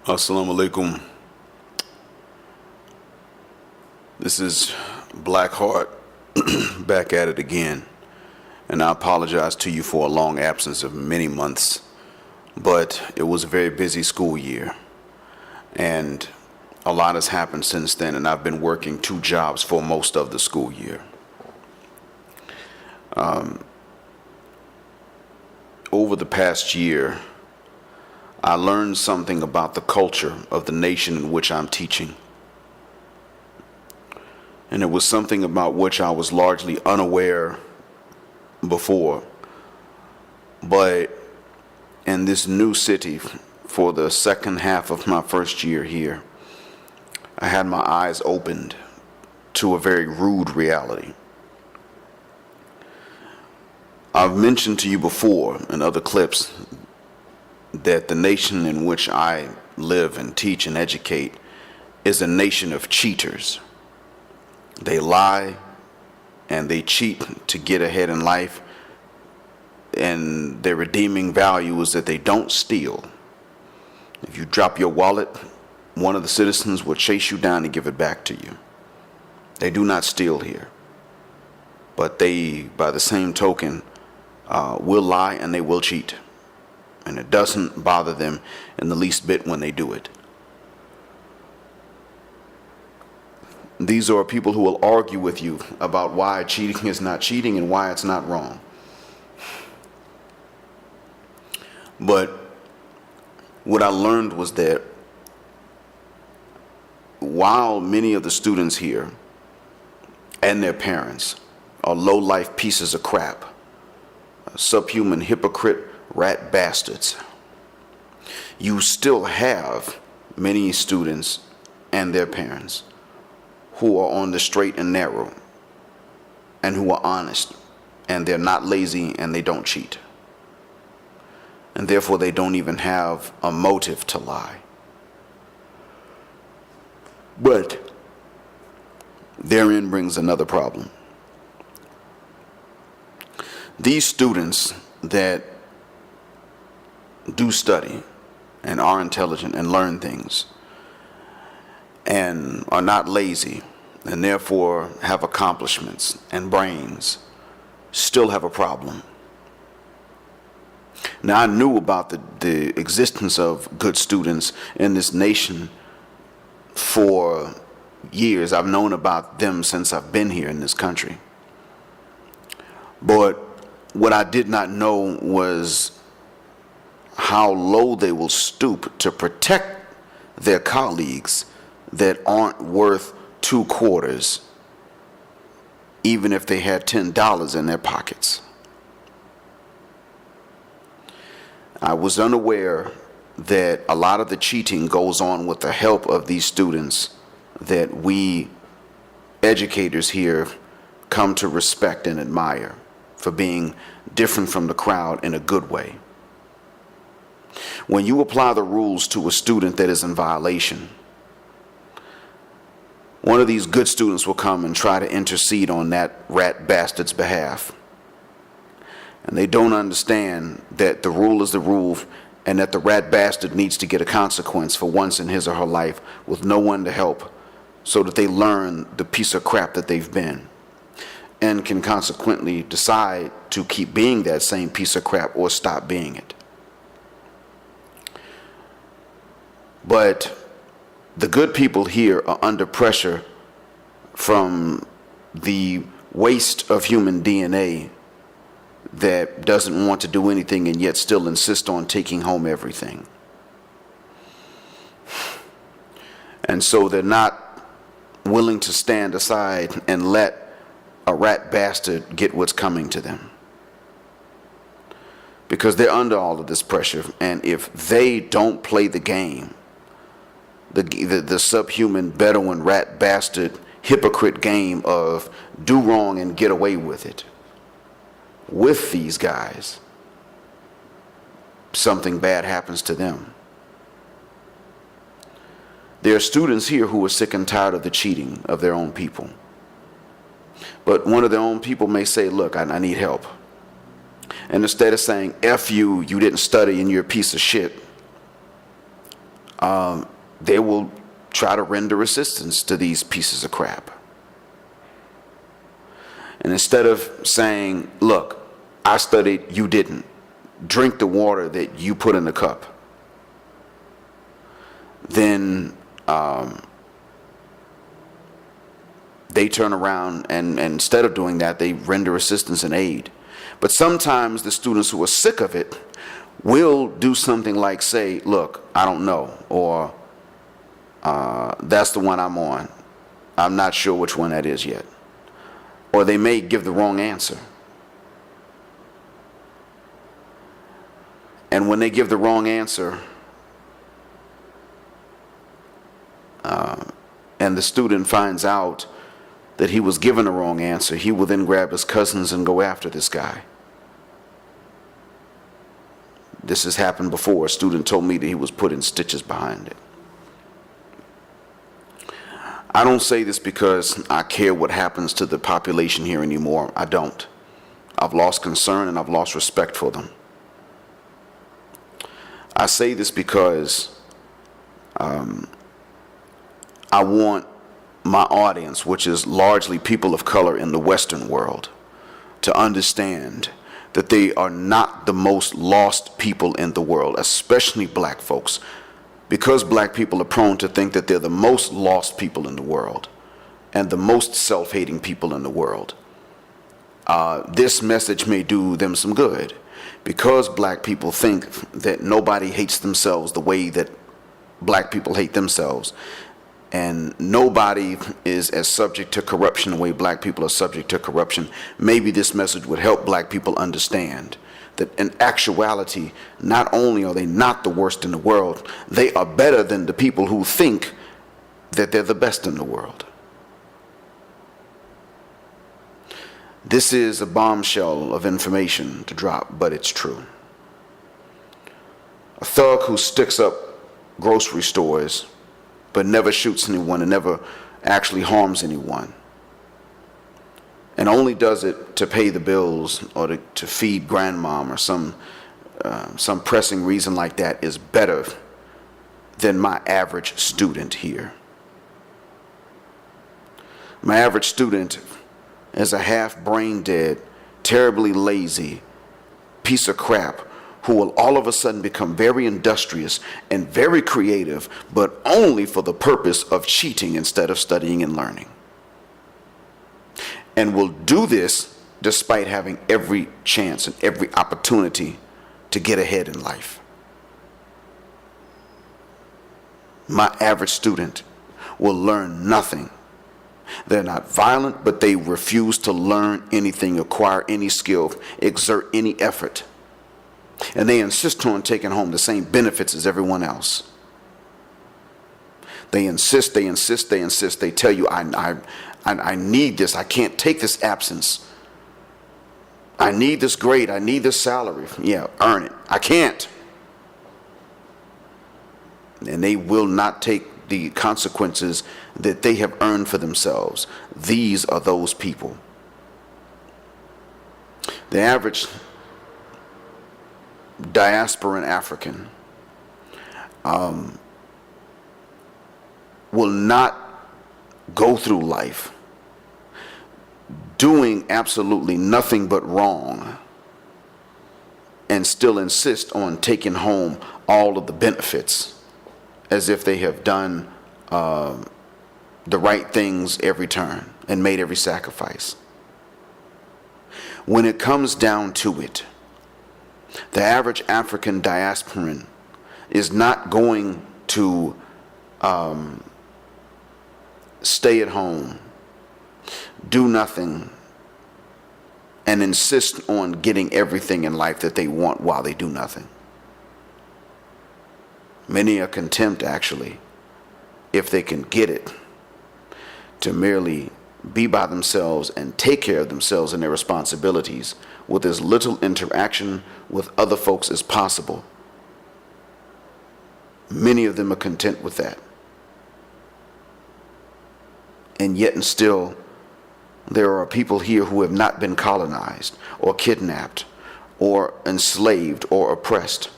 Assalamu alaikum. This is Blackheart back at it again. And I apologize to you for a long absence of many months. But it was a very busy school year. And a lot has happened since then, and I've been working 2 jobs for most of the school year. Over the past year, I learned something about the culture of the nation in which I'm teaching. And it was something about which I was largely unaware before. But in this new city, for the second half of my first year here, I had my eyes opened to a very rude reality. I've mentioned to you before in other clips that the nation in which I live and teach and educate is a nation of cheaters. They lie and they cheat to get ahead in life, and their redeeming value is that they don't steal. If you drop your wallet, one of the citizens will chase you down and give it back to you. They do not steal here. But they, by the same token, will lie and they will cheat. And it doesn't bother them in the least bit when they do it. These are people who will argue with you about why cheating is not cheating and why it's not wrong. But what I learned was that while many of the students here and their parents are low-life pieces of crap, subhuman, hypocrite, rat bastards, you still have many students and their parents who are on the straight and narrow and who are honest, and they're not lazy and they don't cheat. And therefore they don't even have a motive to lie. But therein brings another problem. These students that do study and are intelligent and learn things and are not lazy and therefore have accomplishments and brains still have a problem. Now, I knew about the existence of good students in this nation for years. I've known about them since I've been here in this country. But what I did not know was how low they will stoop to protect their colleagues that aren't worth 2 quarters, even if they had $10 in their pockets. I was unaware that a lot of the cheating goes on with the help of these students that we educators here come to respect and admire for being different from the crowd in a good way. When you apply the rules to a student that is in violation, one of these good students will come and try to intercede on that rat bastard's behalf. And they don't understand that the rule is the rule and that the rat bastard needs to get a consequence for once in his or her life with no one to help, so that they learn the piece of crap that they've been and can consequently decide to keep being that same piece of crap or stop being it. But the good people here are under pressure from the waste of human DNA that doesn't want to do anything and yet still insist on taking home everything. And so they're not willing to stand aside and let a rat bastard get what's coming to them, because they're under all of this pressure. And if they don't play the game, the subhuman Bedouin rat bastard hypocrite game of do wrong and get away with it with these guys, something bad happens to them. There are students here who are sick and tired of the cheating of their own people. But one of their own people may say, look, I need help. And instead of saying, F you, you didn't study and you're a piece of shit, they will try to render assistance to these pieces of crap. And instead of saying, look, I studied, you didn't, drink the water that you put in the cup, then they turn around and instead of doing that, they render assistance and aid. But sometimes the students who are sick of it will do something like say, look, I don't know, or that's the one I'm on. I'm not sure which one that is yet. Or they may give the wrong answer. And when they give the wrong answer, and the student finds out that he was given the wrong answer, he will then grab his cousins and go after this guy. This has happened before. A student told me that he was put in stitches behind it. I don't say this because I care what happens to the population here anymore. I don't. I've lost concern and I've lost respect for them. I say this because I want my audience, which is largely people of color in the Western world, to understand that they are not the most lost people in the world, especially black folks, because black people are prone to think that they're the most lost people in the world and the most self-hating people in the world. This message may do them some good, because black people think that nobody hates themselves the way that black people hate themselves, and nobody is as subject to corruption the way black people are subject to corruption. Maybe this message would help black people understand that in actuality, not only are they not the worst in the world, they are better than the people who think that they're the best in the world. This is a bombshell of information to drop, but it's true. A thug who sticks up grocery stores but never shoots anyone and never actually harms anyone, and only does it to pay the bills or to feed grandmom or some pressing reason like that, is better than my average student here. My average student is a half brain dead, terribly lazy piece of crap who will all of a sudden become very industrious and very creative, but only for the purpose of cheating instead of studying and learning. And will do this despite having every chance and every opportunity to get ahead in life. My average student will learn nothing. They're not violent, but they refuse to learn anything, acquire any skill, exert any effort. And they insist on taking home the same benefits as everyone else. They insist. They tell you, I need this. I can't take this absence. I need this grade. I need this salary. Yeah, earn it. I can't. And they will not take the consequences that they have earned for themselves. These are those people. The average diasporan African will not go through life doing absolutely nothing but wrong and still insist on taking home all of the benefits as if they have done the right things every turn and made every sacrifice. When it comes down to it, the average African diasporan is not going to stay at home, do nothing, and insist on getting everything in life that they want while they do nothing. Many are content, actually, if they can get it, to merely be by themselves and take care of themselves and their responsibilities with as little interaction with other folks as possible. Many of them are content with that. And yet and still, there are people here who have not been colonized or kidnapped or enslaved or oppressed,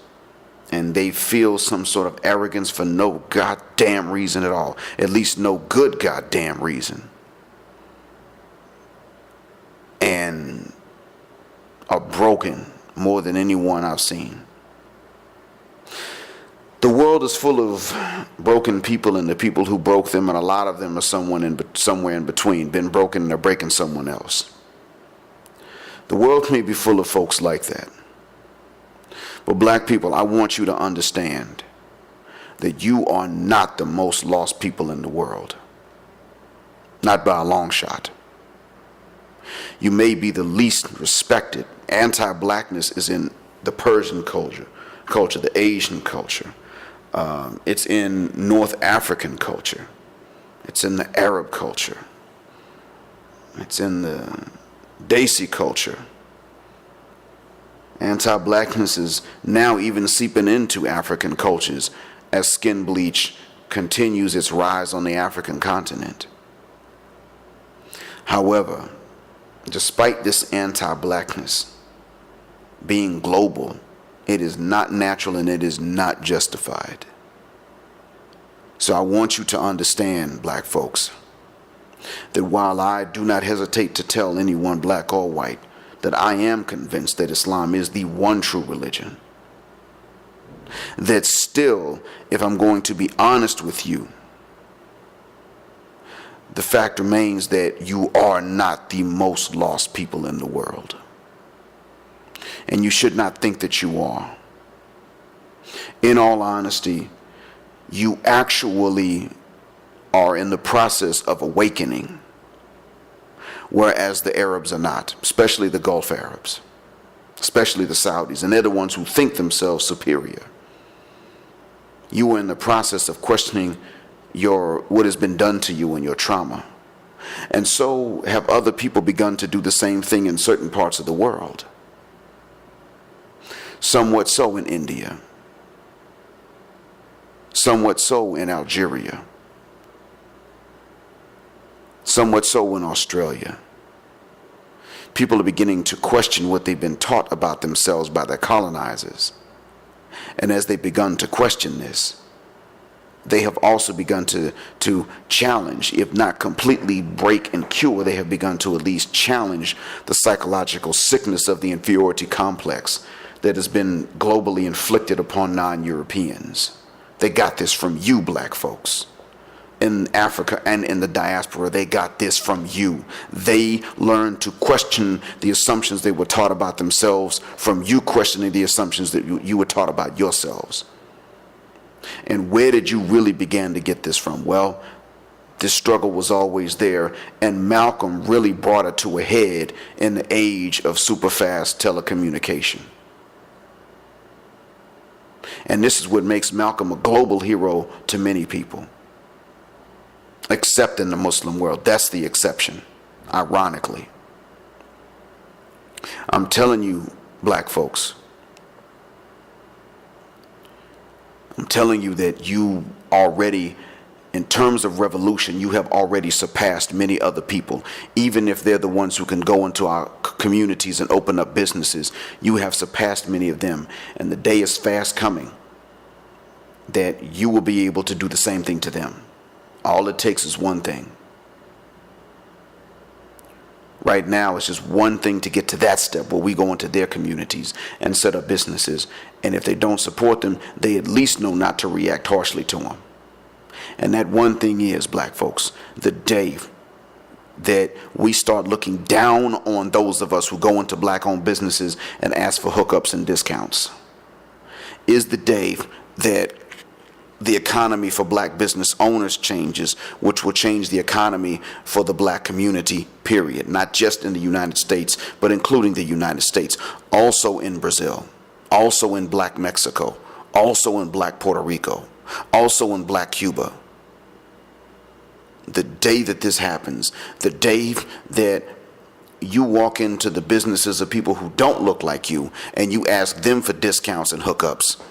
and they feel some sort of arrogance for no goddamn reason at all, at least no good goddamn reason, and are broken more than anyone I've seen. The world is full of broken people and the people who broke them, and a lot of them are somewhere in between, been broken and they're breaking someone else. The world may be full of folks like that. But black people, I want you to understand that you are not the most lost people in the world. Not by a long shot. You may be the least respected. Anti-blackness is in the Persian culture, the Asian culture. It's in North African culture. It's in the Arab culture. It's in the Desi culture. Anti-blackness is now even seeping into African cultures as skin bleach continues its rise on the African continent. However, despite this anti-blackness being global, it is not natural and it is not justified. So I want you to understand, black folks, that while I do not hesitate to tell anyone, black or white, that I am convinced that Islam is the one true religion, that still, if I'm going to be honest with you, the fact remains that you are not the most lost people in the world. And you should not think that you are. In all honesty, you actually are in the process of awakening, whereas the Arabs are not, especially the Gulf Arabs, especially the Saudis, and they're the ones who think themselves superior. You are in the process of questioning what has been done to you and your trauma. And so have other people begun to do the same thing in certain parts of the world. Somewhat so in India. Somewhat so in Algeria. Somewhat so in Australia. People are beginning to question what they've been taught about themselves by their colonizers. And as they've begun to question this, they have also begun to challenge, if not completely break and cure, they have begun to at least challenge the psychological sickness of the inferiority complex that has been globally inflicted upon non-Europeans. They got this from you, black folks. In Africa and in the diaspora, they got this from you. They learned to question the assumptions they were taught about themselves from you questioning the assumptions that you were taught about yourselves. And where did you really begin to get this from? Well, this struggle was always there, and Malcolm really brought it to a head in the age of superfast telecommunication. And this is what makes Malcolm a global hero to many people, except in the Muslim world. That's the exception, ironically. I'm telling you, black folks, I'm telling you that you already, in terms of revolution, you have already surpassed many other people. Even if they're the ones who can go into our communities and open up businesses, you have surpassed many of them. And the day is fast coming that you will be able to do the same thing to them. All it takes is one thing. Right now, it's just one thing to get to that step where we go into their communities and set up businesses. And if they don't support them, they at least know not to react harshly to them. And that one thing is, black folks, the day that we start looking down on those of us who go into black-owned businesses and ask for hookups and discounts is the day that the economy for black business owners changes, which will change the economy for the black community, period. Not just in the United States, but including the United States. Also in Brazil, also in black Mexico, also in black Puerto Rico, also in black Cuba. The day that this happens, the day that you walk into the businesses of people who don't look like you and you ask them for discounts and hookups,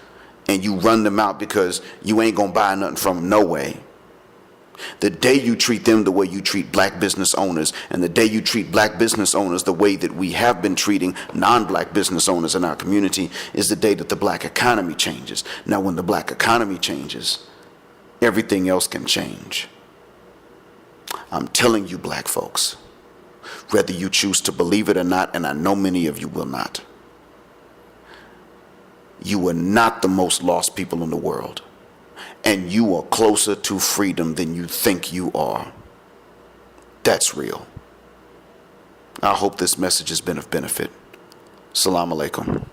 and you run them out because you ain't gonna buy nothing from them no way, The day you treat them the way you treat black business owners, and the day you treat black business owners the way that we have been treating non-black business owners in our community, is the day that the black economy changes. Now, when the black economy changes, everything else can change. I'm telling you, black folks, whether you choose to believe it or not, and I know many of you will not, you are not the most lost people in the world. And you are closer to freedom than you think you are. That's real. I hope this message has been of benefit. Assalamu alaikum.